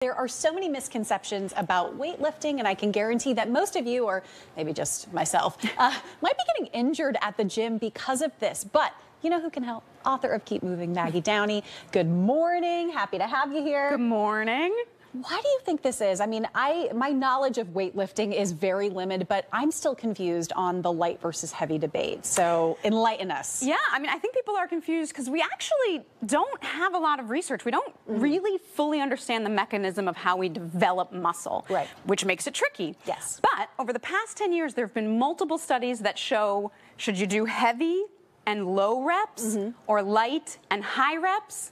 There are so many misconceptions about weightlifting, and I can guarantee that most of you, or maybe just myself, might be getting injured at the gym because of this. But you know who can help? Author of Keep Moving, Maggie Downey. Good morning. Happy to have you here. Good morning. Why do you think this is? I mean, my knowledge of weightlifting is very limited, but I'm still confused on the light versus heavy debate. So enlighten us. Yeah, I mean, I think people are confused because we actually don't have a lot of research. We don't really fully understand the mechanism of how we develop muscle, Right. which makes it tricky. Yes. But over the past 10 years, there have been multiple studies that show, should you do heavy and low reps or light and high reps?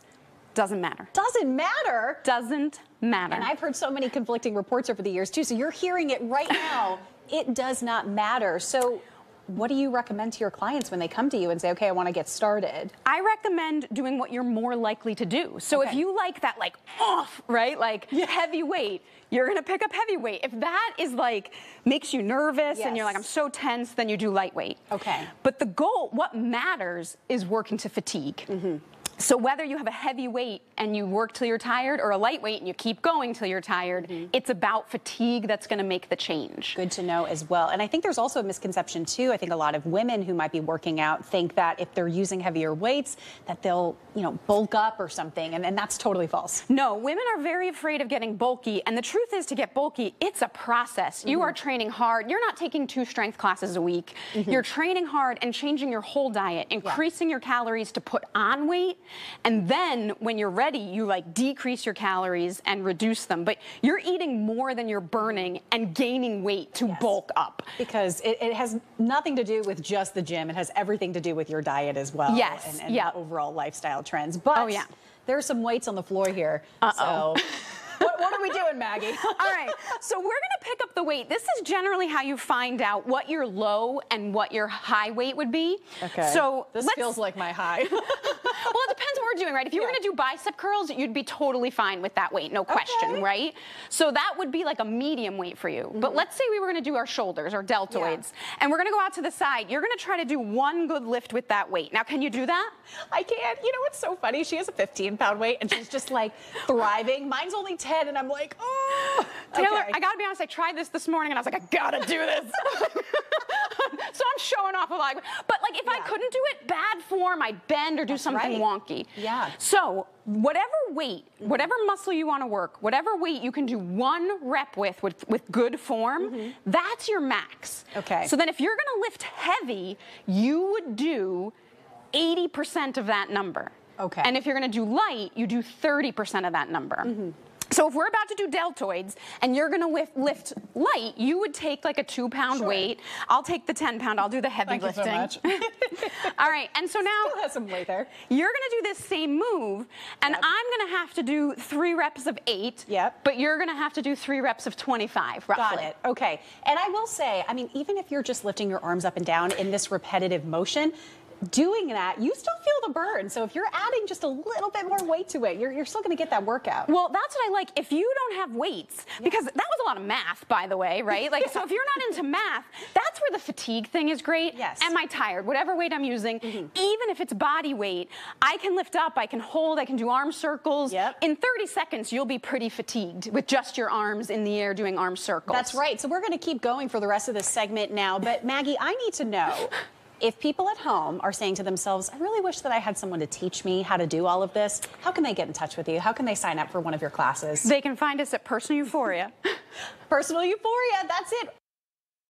Doesn't matter. Doesn't matter? Doesn't matter. And I've heard so many conflicting reports over the years too, so you're hearing it right now. It does not matter. So what do you recommend to your clients when they come to you and say, okay, I want to get started? I recommend doing what you're more likely to do. So if you like that, like, off, right? Like heavy weight, you're going to pick up heavy weight. If that is like, makes you nervous and you're like, I'm so tense, then you do lightweight. Okay. But the goal, what matters is working to fatigue. So whether you have a heavy weight and you work till you're tired or a lightweight and you keep going till you're tired, it's about fatigue that's going to make the change. Good to know as well. And I think there's also a misconception too. I think a lot of women who might be working out think that if they're using heavier weights that they'll, bulk up or something. And that's totally false. No, women are very afraid of getting bulky. And the truth is, to get bulky, it's a process. You are training hard. You're not taking 2 strength classes a week. You're training hard and changing your whole diet, increasing your calories to put on weight. And then when you're ready, you like decrease your calories and reduce them. But you're eating more than you're burning and gaining weight to bulk up. Because it has nothing to do with just the gym. It has everything to do with your diet as well. Yes. And overall lifestyle trends. But there are some weights on the floor here. So what are we doing, Maggie? All right, so we're gonna pick up the weight. This is generally how you find out what your low and what your high weight would be. Okay. So this feels like my high. Well, it depends what we're doing, right? If you were gonna do bicep curls, you'd be totally fine with that weight, no question, right? So that would be like a medium weight for you. But let's say we were gonna do our shoulders, our deltoids, and we're gonna go out to the side. You're gonna try to do one good lift with that weight. Now, can you do that? I can't. You know what's so funny? She has a 15-pound weight, and she's just like thriving. Mine's only 10, and I'm like, oh. Taylor, I gotta be honest, I tried this morning, and I was like, I gotta do this. So I'm showing off a lot. But like, if I couldn't do it, bad form, I'd bend or do something wonky. Yeah. So whatever weight, whatever muscle you want to work, whatever weight you can do 1 rep with good form, that's your max. Okay. So then if you're gonna lift heavy, you would do 80% of that number. Okay. And if you're gonna do light, you do 30% of that number. So if we're about to do deltoids and you're gonna lift light, you would take like a 2-pound weight. I'll take the 10-pound, I'll do the heavy lifting. Thank you so much. All right, and so now still has some weight there. You're gonna do this same move, and I'm gonna have to do 3 reps of 8, but you're gonna have to do 3 reps of 25, roughly. Got it, okay. And I will say, I mean, even if you're just lifting your arms up and down in this repetitive motion, doing that, you still feel the burn. So if you're adding just a little bit more weight to it, you're still going to get that workout. Well, that's what I like. If you don't have weights, because that was a lot of math, by the way, right? Like, so if you're not into math, that's where the fatigue thing is great. Yes. Am I tired? Whatever weight I'm using, even if it's body weight, I can lift up, I can hold, I can do arm circles. In 30 seconds, you'll be pretty fatigued with just your arms in the air doing arm circles. That's right. So we're going to keep going for the rest of this segment now. But Maggie, I need to know, if people at home are saying to themselves, I really wish that I had someone to teach me how to do all of this, how can they get in touch with you? How can they sign up for one of your classes? They can find us at Personal Euphoria. Personal Euphoria, that's it.